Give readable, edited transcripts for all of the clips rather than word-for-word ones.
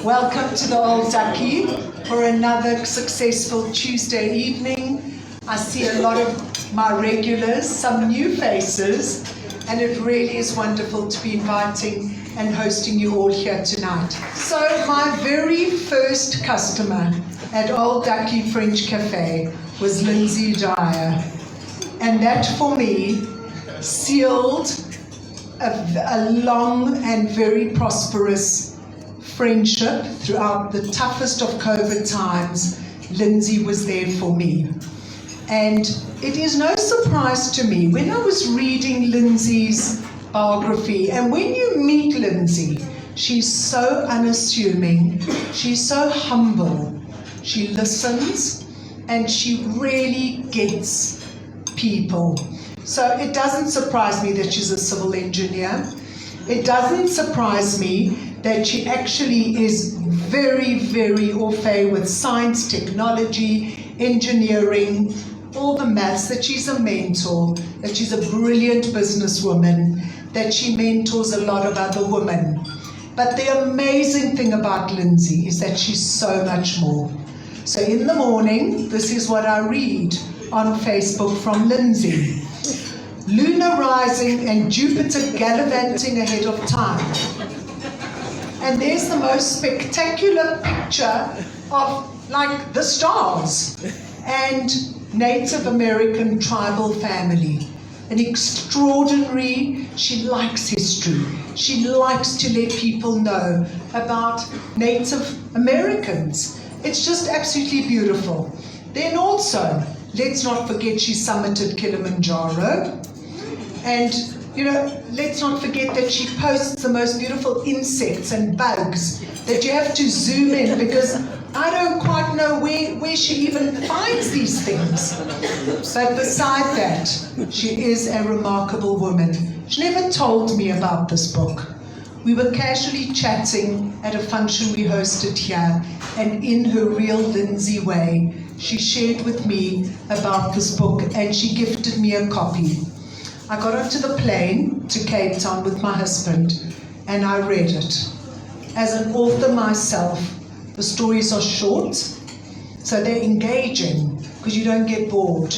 Welcome to the Old Ducky for another successful Tuesday evening. I see a lot of my regulars, some new faces, and it really is wonderful to be inviting and hosting you all here tonight. So my very first customer at Old Ducky French Cafe was Linsey Dyer, and that for me sealed a long and very prosperous friendship throughout the toughest of COVID times. Linsey was there for me. And it is no surprise to me when I was reading Linsey's biography, and when you meet Linsey, she's so unassuming, she's so humble, she listens, and she really gets people. So it doesn't surprise me that she's a civil engineer. It doesn't surprise me that she actually is very, very au fait with science, technology, engineering, all the maths, that she's a mentor, that she's a brilliant businesswoman, that she mentors a lot of other women. But the amazing thing about Linsey is that she's so much more. So in the morning, this is what I read on Facebook from Linsey. Luna rising and Jupiter gallivanting ahead of time. And there's the most spectacular picture of like the stars and Native American tribal family. An extraordinary, she likes history. She likes to let people know about Native Americans. It's just absolutely beautiful. Then also, let's not forget she summited Kilimanjaro. And, you know, let's not forget that she posts the most beautiful insects and bugs that you have to zoom in, because I don't quite know where she even finds these things. But beside that, she is a remarkable woman. She never told me about this book. We were casually chatting at a function we hosted here, and in her real Linsey way, she shared with me about this book and she gifted me a copy. I got onto the plane to Cape Town with my husband and I read it. As an author myself, the stories are short, so they're engaging because you don't get bored,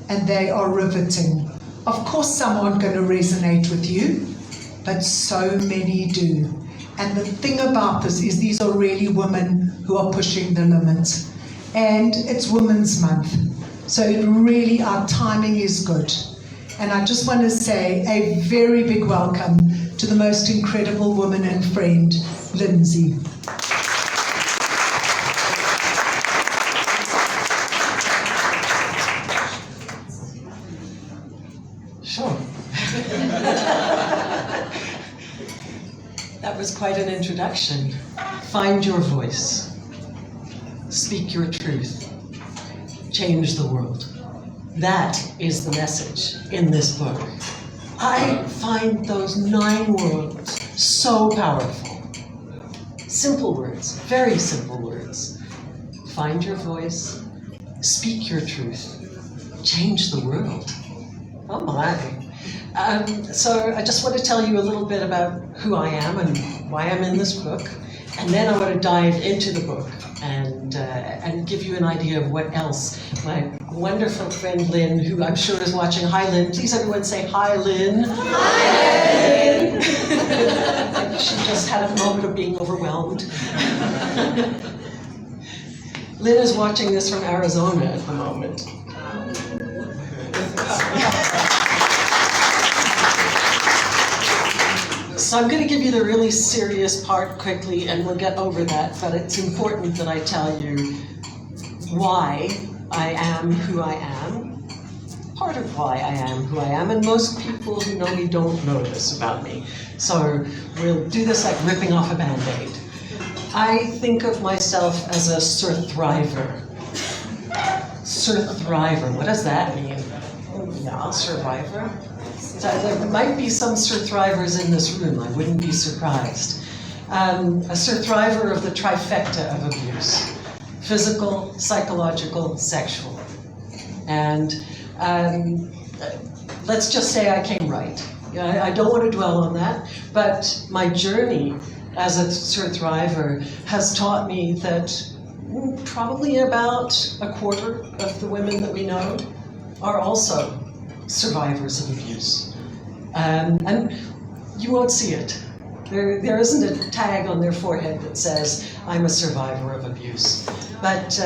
and they are riveting. Of course some aren't going to resonate with you, but so many do. And the thing about this is these are really women who are pushing the limit. And it's Women's Month, so it really, our timing is good. And I just want to say a very big welcome to the most incredible woman and friend, Linsey. Sure. That was quite an introduction. Find your voice. Speak your truth. Change the world. That is the message in this book. I find those 9 words so powerful. Simple words, very simple words. Find your voice, speak your truth, change the world. Oh my. So I just want to tell you a little bit about who I am and why I'm in this book. And then I want to dive into the book and give you an idea of what else my wonderful friend Lynn, who I'm sure is watching. Hi Lynn, please everyone say hi Lynn. Hi Lynn. She just had a moment of being overwhelmed. Lynn is watching this from Arizona at the moment. So I'm going to give you the really serious part quickly, and we'll get over that, but it's important that I tell you why I am who I am, part of why I am who I am, and most people who know me don't know this about me. So we'll do this like ripping off a Band-Aid. I think of myself as a surthriver. Surthriver, what does that mean? Yeah, survivor. So there might be some surthrivers in this room, I wouldn't be surprised. A surthriver of the trifecta of abuse: physical, psychological, sexual. And let's just say I came right. I don't want to dwell on that, but my journey as a survivor has taught me that probably about a quarter of the women that we know are also survivors of abuse. And you won't see it. There isn't a tag on their forehead that says, I'm a survivor of abuse. But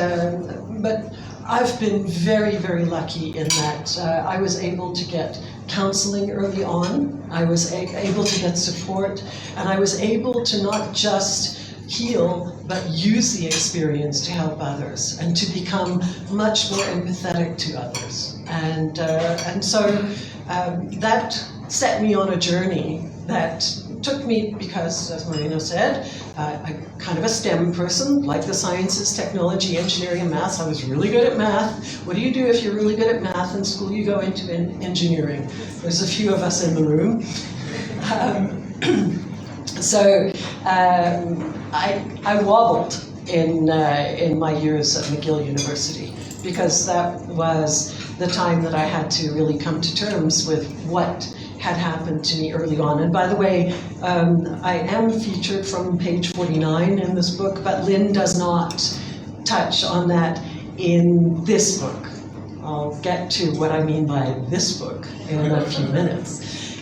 I've been very, very lucky in that I was able to get counseling early on. I was able to get support, and I was able to not just heal, but use the experience to help others and to become much more empathetic to others. And so that set me on a journey that took me, because, as Marina said, I'm kind of a STEM person, like the sciences, technology, engineering, and math. I was really good at math. What do you do if you're really good at math in school? You go into engineering. There's a few of us in the room. So I wobbled in my years at McGill University, because that was the time that I had to really come to terms with what had happened to me early on. And by the way, I am featured from page 49 in this book, but Lynn does not touch on that in this book. I'll get to what I mean by this book in a few minutes.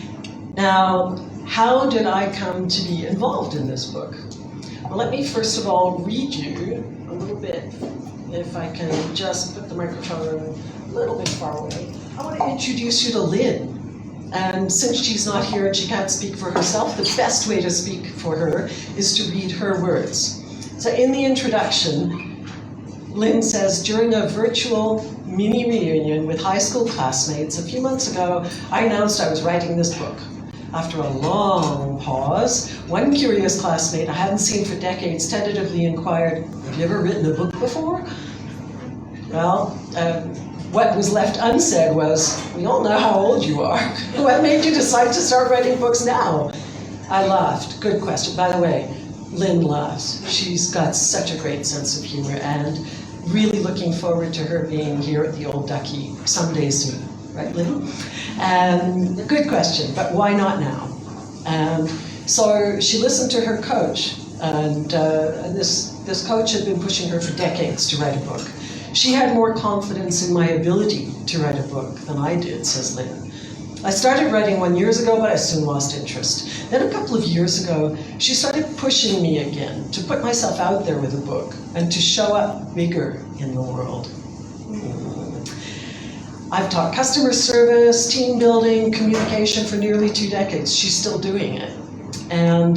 Now, how did I come to be involved in this book? Well, let me first of all read you a little bit, if I can just put the microphone a little bit far away. I want to introduce you to Lynn. And since she's not here and she can't speak for herself, the best way to speak for her is to read her words. So in the introduction, Lynn says, during a virtual mini reunion with high school classmates a few months ago, I announced I was writing this book. After a long pause, one curious classmate I hadn't seen for decades tentatively inquired, have you ever written a book before? Well, what was left unsaid was, we all know how old you are. What made you decide to start writing books now? I laughed. Good question. By the way, Lynn laughs. She's got such a great sense of humor, and really looking forward to her being here at the Old Ducky someday soon. Right, Lynn? Good question, but why not now? So she listened to her coach, and this coach had been pushing her for decades to write a book. She had more confidence in my ability to write a book than I did, says Lynn. I started writing 1 year ago, but I soon lost interest. Then a couple of years ago, she started pushing me again to put myself out there with a book and to show up bigger in the world. I've taught customer service, team building, communication for nearly 2 decades. She's still doing it. And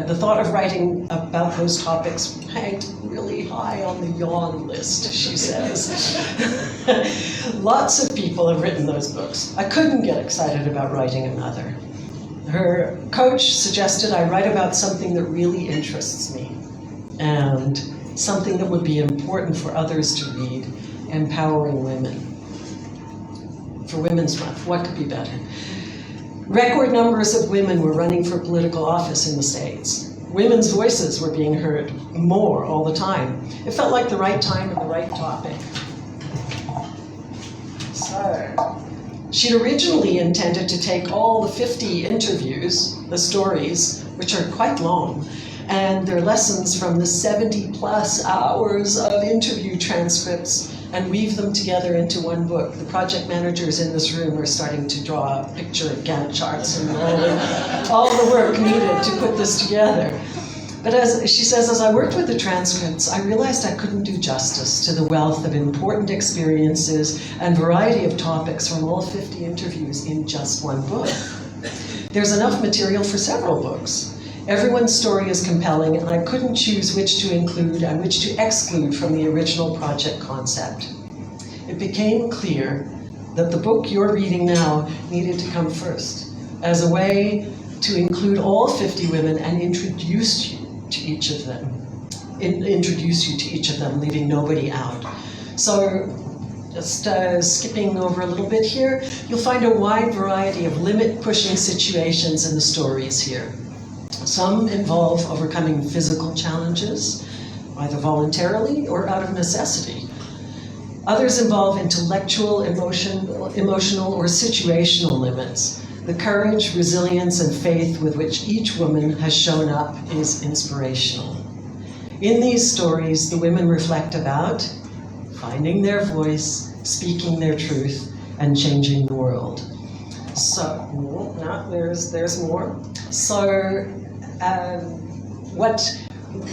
the thought of writing about those topics ranked really high on the yawn list, she says. Lots of people have written those books. I couldn't get excited about writing another. Her coach suggested I write about something that really interests me and something that would be important for others to read, empowering women. For Women's Month, what could be better? Record numbers of women were running for political office in the States. Women's voices were being heard more all the time. It felt like the right time and the right topic. So, she'd originally intended to take all the 50 interviews, the stories, which are quite long, and their lessons from the 70+ hours of interview transcripts and weave them together into one book. The project managers in this room are starting to draw a picture of Gantt charts and all the work needed to put this together. But as she says, as I worked with the transcripts, I realized I couldn't do justice to the wealth of important experiences and variety of topics from all 50 interviews in just one book. There's enough material for several books. Everyone's story is compelling, and I couldn't choose which to include and which to exclude from the original project concept. It became clear that the book you're reading now needed to come first, as a way to include all 50 women and introduce you to each of them, leaving nobody out. So, just skipping over a little bit here, you'll find a wide variety of limit-pushing situations in the stories here. Some involve overcoming physical challenges, either voluntarily or out of necessity. Others involve intellectual, emotional, or situational limits. The courage, resilience, and faith with which each woman has shown up is inspirational. In these stories, the women reflect about finding their voice, speaking their truth, and changing the world. So, no, there's more. So, what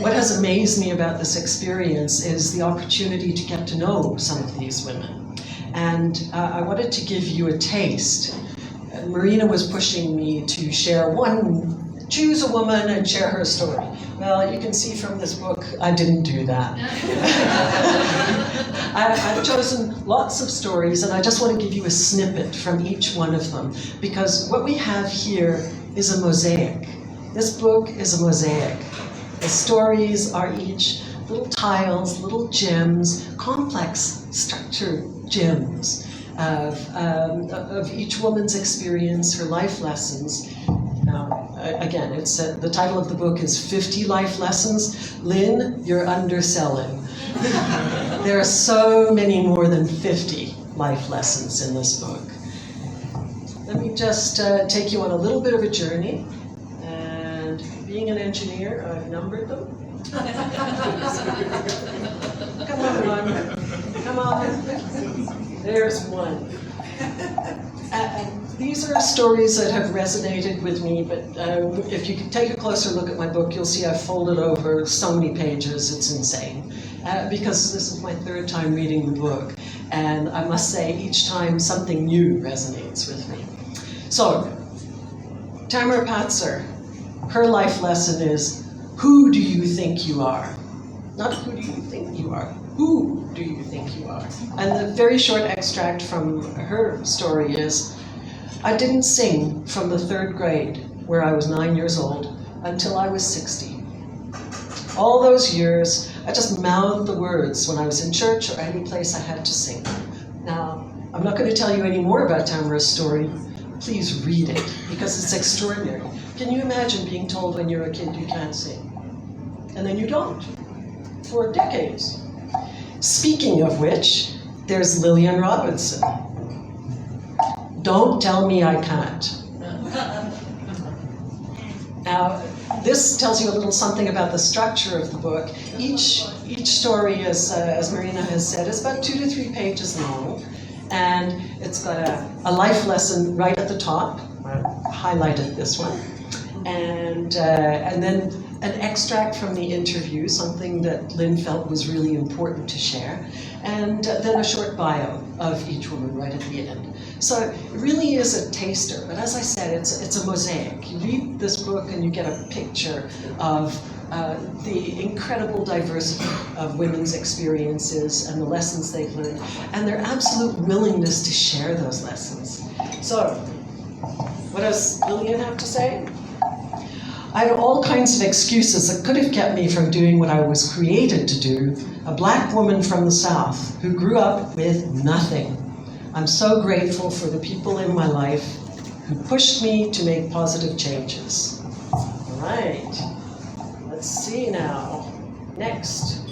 has amazed me about this experience is the opportunity to get to know some of these women. And I wanted to give you a taste. Marina was pushing me to choose a woman and share her story. Well, you can see from this book, I didn't do that. I've chosen lots of stories, and I just want to give you a snippet from each one of them, because what we have here is a mosaic. This book is a mosaic. The stories are each little tiles, little gems, complex structured gems of each woman's experience, her life lessons. Now, again, the title of the book is 50 Life Lessons. Lynn, you're underselling. There are so many more than 50 life lessons in this book. Let me just take you on a little bit of a journey. And being an engineer, I've numbered them. Come on. There's one. These are stories that have resonated with me, but if you can take a closer look at my book, you'll see I've folded over so many pages, it's insane. Because this is my third time reading the book, and I must say each time something new resonates with me. So, Tamara Patzer, her life lesson is, who do you think you are? Not who do you think you are, who do you think you are? And the very short extract from her story is, I didn't sing from the 3rd grade, where I was 9 years old, until I was 60. All those years, I just mouthed the words when I was in church or any place I had to sing. Now, I'm not going to tell you any more about Tamara's story. Please read it, because it's extraordinary. Can you imagine being told when you're a kid you can't sing? And then you don't, for decades. Speaking of which, there's Lillian Robinson. Don't tell me I can't. Now, this tells you a little something about the structure of the book. Each story, as Marina has said, is about 2 to 3 pages long, and it's got a life lesson right at the top. I highlighted this one, and then an extract from the interview, something that Lynn felt was really important to share, and then a short bio of each woman right at the end. So it really is a taster, but as I said, it's a mosaic. You read this book and you get a picture of the incredible diversity of women's experiences and the lessons they've learned, and their absolute willingness to share those lessons. So, what does Lillian have to say? I had all kinds of excuses that could have kept me from doing what I was created to do, a black woman from the South who grew up with nothing. I'm so grateful for the people in my life who pushed me to make positive changes. All right, let's see now. Next.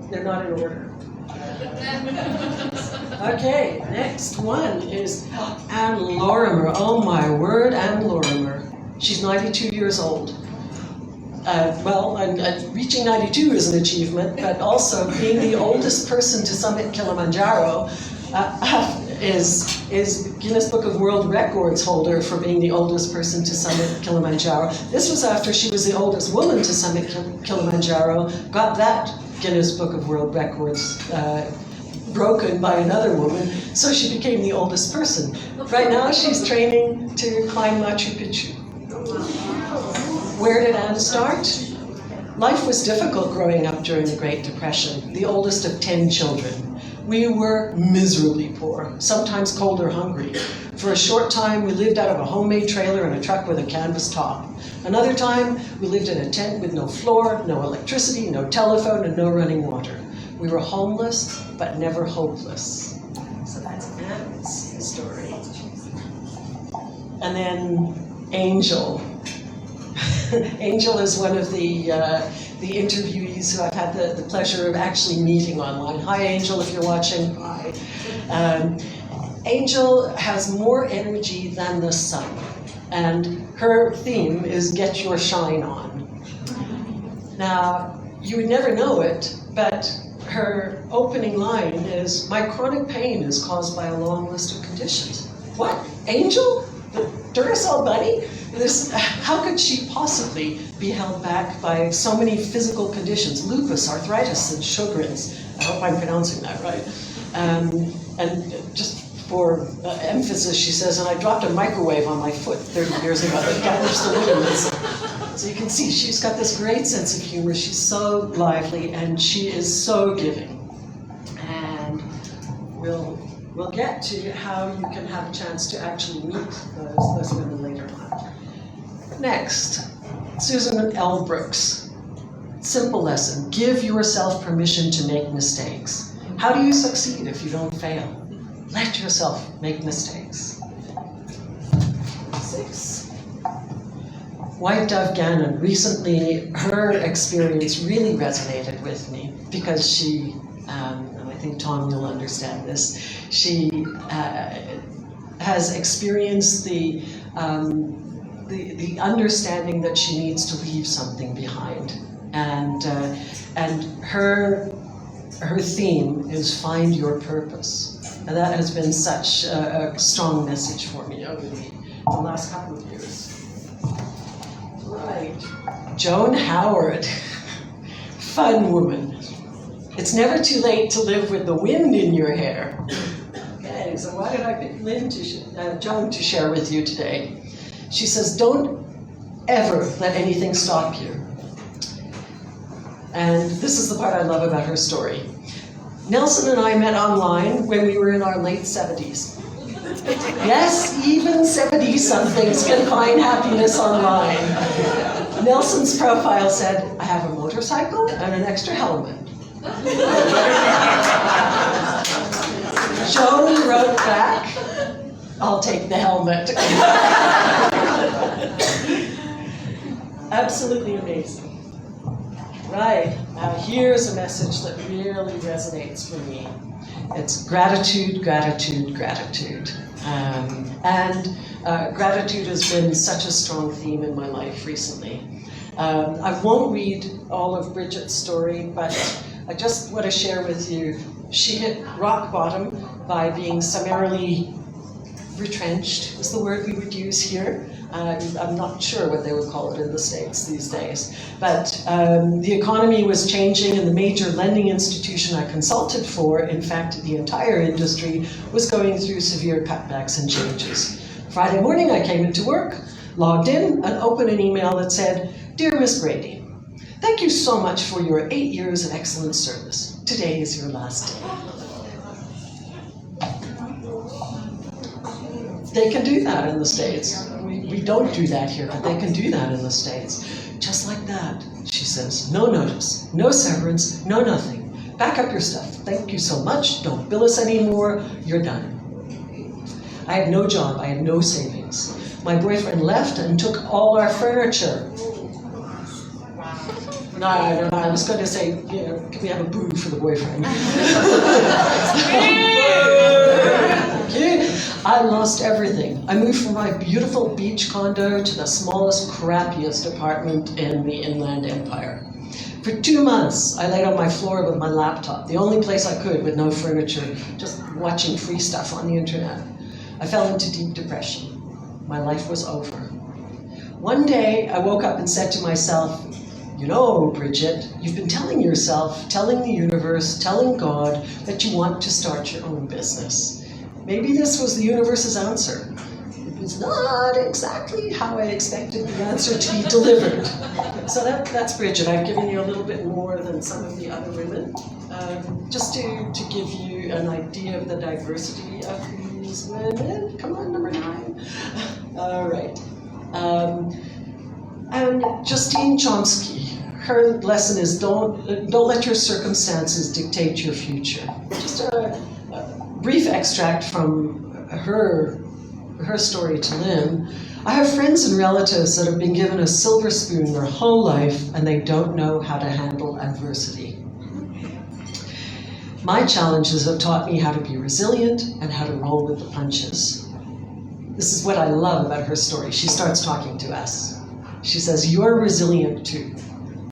They're not in order. Okay, next one is Anne Lorimer. Oh my word, Anne Lorimer. She's 92 years old. Reaching 92 is an achievement, but also being the oldest person to summit Kilimanjaro is Guinness Book of World Records holder for being the oldest person to summit Kilimanjaro. This was after she was the oldest woman to summit Kilimanjaro, got that Guinness Book of World Records broken by another woman, so she became the oldest person. Right now she's training to climb Machu Picchu. Where did Anne start? Life was difficult growing up during the Great Depression, the oldest of 10 children. We were miserably poor, sometimes cold or hungry. For a short time, we lived out of a homemade trailer and a truck with a canvas top. Another time, we lived in a tent with no floor, no electricity, no telephone, and no running water. We were homeless, but never hopeless. So that's Anne's story. And then Angel. Angel is one of the interviewees who I've had the pleasure of actually meeting online. Hi, Angel, if you're watching. Hi. Angel has more energy than the sun, and her theme is Get Your Shine On. Now, you would never know it, but her opening line is, my chronic pain is caused by a long list of conditions. What? Angel? The Duracell bunny? How could she possibly be held back by so many physical conditions? Lupus, arthritis, and Sjogren's. I hope I'm pronouncing that right. And just for emphasis, she says, and I dropped a microwave on my foot 30 years ago that damaged the ligaments. So you can see she's got this great sense of humor. She's so lively, and she is so giving. And we'll get to how you can have a chance to actually meet those women later on. Next, Susan L. Brooks. Simple lesson, give yourself permission to make mistakes. How do you succeed if you don't fail? Let yourself make mistakes. 6. White Dove Gannon, recently her experience really resonated with me because she, and I think Tom you'll understand this, she has experienced the understanding that she needs to leave something behind. And her theme is find your purpose. And that has been such a strong message for me over the last couple of years. Right. Joan Howard, fun woman. It's never too late to live with the wind in your hair. Okay, so why did I pick Joan to share with you today? She says, don't ever let anything stop you. And this is the part I love about her story. Nelson and I met online when we were in our late 70s. Yes, even 70-somethings can find happiness online. Nelson's profile said, I have a motorcycle and an extra helmet. Joan wrote back, I'll take the helmet. Absolutely amazing. Right, now here's a message that really resonates for me. It's gratitude, gratitude, gratitude. Gratitude has been such a strong theme in my life recently. I won't read all of Bridget's story, but I just want to share with you, she hit rock bottom by being summarily retrenched, is the word we would use here. I'm not sure what they would call it in the States these days. But the economy was changing, and the major lending institution I consulted for, in fact, the entire industry, was going through severe cutbacks and changes. Friday morning, I came into work, logged in, and opened an email that said, Dear Miss Brady, thank you so much for your 8 years of excellent service. Today is your last day. They can do that in the States. We don't do that here, but they can do that in the States. Just like that, she says, no notice, no severance, no nothing. Pack up your stuff. Thank you so much. Don't bill us anymore. You're done. I had no job. I had no savings. My boyfriend left and took all our furniture. No, I was going to say, you know, can we have a boo for the boyfriend? I lost everything. I moved from my beautiful beach condo to the smallest, crappiest apartment in the Inland Empire. For 2 months, I laid on my floor with my laptop, the only place I could with no furniture, just watching free stuff on the internet. I fell into deep depression. My life was over. One day, I woke up and said to myself, you know, Bridget, you've been telling yourself, telling the universe, telling God that you want to start your own business. Maybe this was the universe's answer. It was not exactly how I expected the answer to be delivered. So that's Bridget. I've given you a little bit more than some of the other women, just to give you an idea of the diversity of these women. Come on, number 9. All right. And Justine Chomsky, her lesson is don't let your circumstances dictate your future. Just a brief extract from her story to Lynn. I have friends and relatives that have been given a silver spoon their whole life and they don't know how to handle adversity. My challenges have taught me how to be resilient and how to roll with the punches. This is what I love about her story. She starts talking to us. She says, you're resilient too.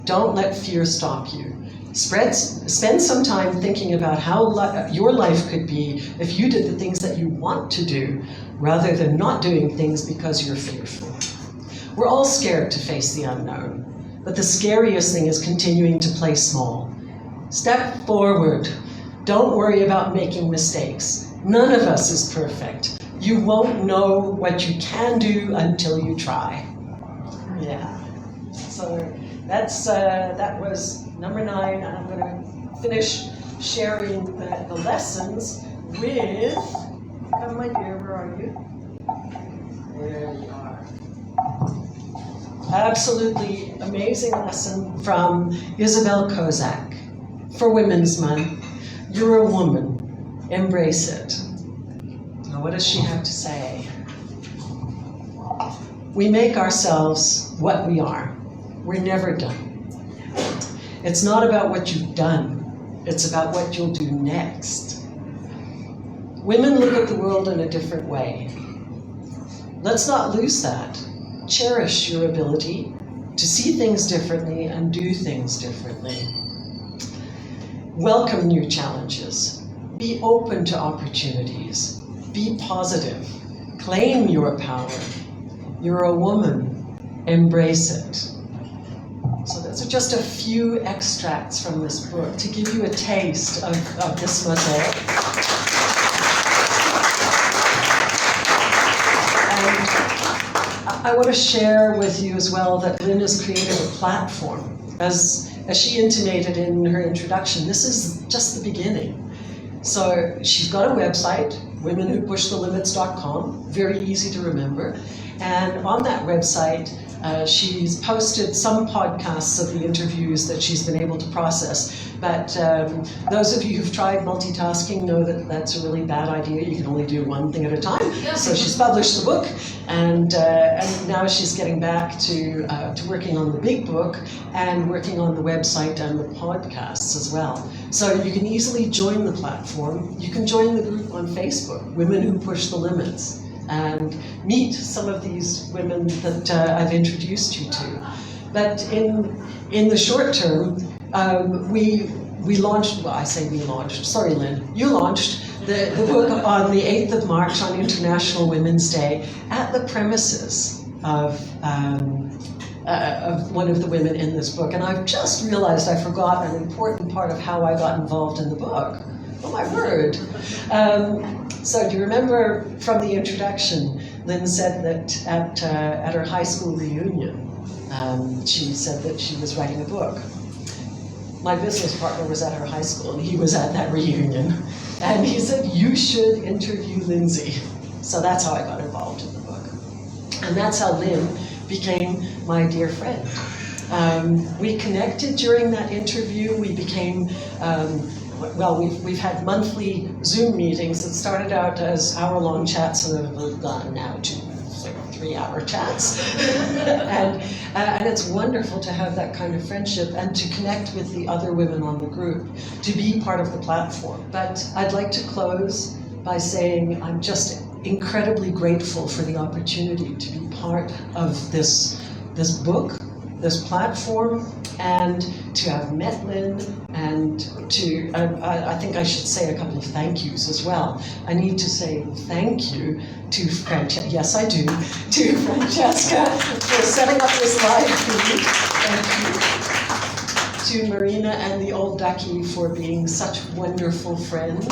Don't let fear stop you. Spend some time thinking about how your life could be if you did the things that you want to do rather than not doing things because you're fearful. We're all scared to face the unknown, but the scariest thing is continuing to play small. Step forward. Don't worry about making mistakes. None of us is perfect. You won't know what you can do until you try. Yeah. So that was number 9, and I'm going to finish sharing the lessons with, oh my dear, where are you? There you are. Absolutely amazing lesson from Isabel Kozak for Women's Month. You're a woman, embrace it. Now what does she have to say? We make ourselves what we are. We're never done. It's not about what you've done, it's about what you'll do next. Women look at the world in a different way. Let's not lose that. Cherish your ability to see things differently and do things differently. Welcome new challenges. Be open to opportunities. Be positive. Claim your power. You're a woman. Embrace it. So those are just a few extracts from this book to give you a taste of this mosaic. And I want to share with you as well that Lynn has created a platform. As she intimated in her introduction, this is just the beginning. So she's got a website, womenwhopushthelimits.com, very easy to remember. And on that website, she's posted some podcasts of the interviews that she's been able to process. But those of you who've tried multitasking know that that's a really bad idea. You can only do one thing at a time. So she's published the book, and now she's getting back to working on the big book and working on the website and the podcasts as well. So you can easily join the platform. You can join the group on Facebook, Women Who Push the Limits, and meet some of these women that I've introduced you to. But in the short term, we launched, well, I say we launched, sorry Lynn, you launched the book on the 8th of March on International Women's Day at the premises of one of the women in this book. And I've just realized I forgot an important part of how I got involved in the book. Oh my word. So do you remember from the introduction, Lynn said that at her high school reunion, she said that she was writing a book. My business partner was at her high school and he was at that reunion. And he said, you should interview Linsey. So that's how I got involved in the book. And that's how Lynn became my dear friend. We connected during that interview. We became, we've had monthly Zoom meetings that started out as hour-long chats and have gone now to 3-hour chats. and it's wonderful to have that kind of friendship and to connect with the other women on the group, to be part of the platform. But I'd like to close by saying I'm just incredibly grateful for the opportunity to be part of this book, this platform, and to have met Lynn, and to, I think I should say a couple of thank yous as well. I need to say thank you to Francesca, yes I do, to Francesca for setting up this live feed. Thank you. To Marina and the Old Ducky for being such wonderful friends.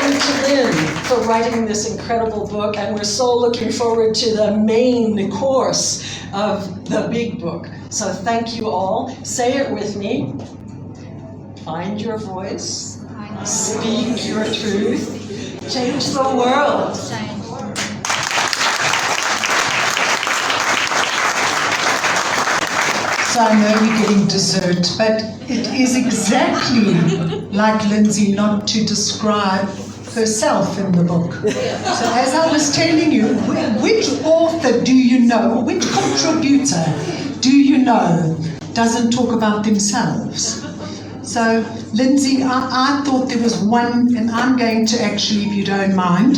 And to Lynn for writing this incredible book, and we're so looking forward to the main course of the big book. So thank you all. Say it with me. Find your voice. Speak your truth. Change the world. So I know we're getting dessert, but it is exactly like Linsey not to describe herself in the book. So as I was telling you, which author do you know, which contributor do you know doesn't talk about themselves. So, Linsey, I thought there was one, and I'm going to actually, if you don't mind,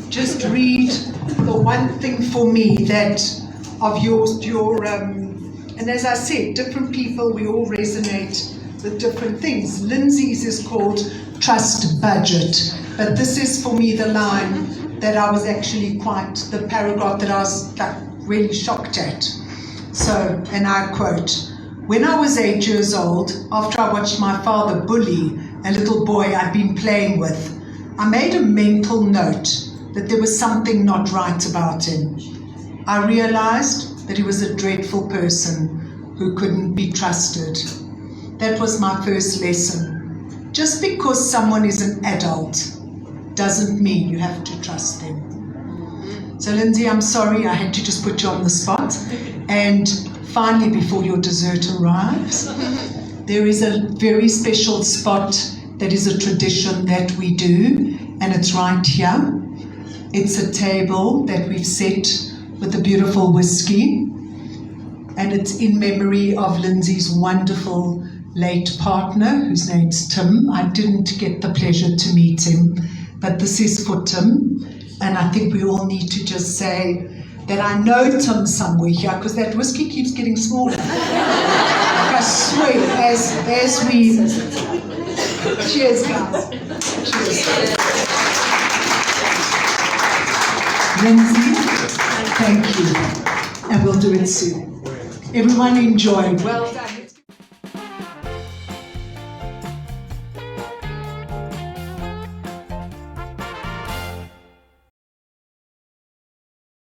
just read the one thing for me that of your and as I said, different people, we all resonate with different things. Linsey's is called Trust Budget, but this is for me the line that I was actually the paragraph that I was really shocked at. So, and I quote, "When I was 8 years old, after I watched my father bully a little boy I'd been playing with, I made a mental note that there was something not right about him. I realized that he was a dreadful person who couldn't be trusted. That was my first lesson. Just because someone is an adult doesn't mean you have to trust them." So Linsey, I'm sorry I had to just put you on the spot. And finally, before your dessert arrives, there is a very special spot that is a tradition that we do, and it's right here. It's a table that we've set with a beautiful whiskey, and it's in memory of Linsey's wonderful late partner, whose name's Tim. I didn't get the pleasure to meet him, but this is for Tim, and I think we all need to just say that I know Tim somewhere here, because that whiskey keeps getting smaller. I swear, as we... Cheers, guys. Cheers. Linsey, thank you, and we'll do it soon. Everyone enjoy. Well done.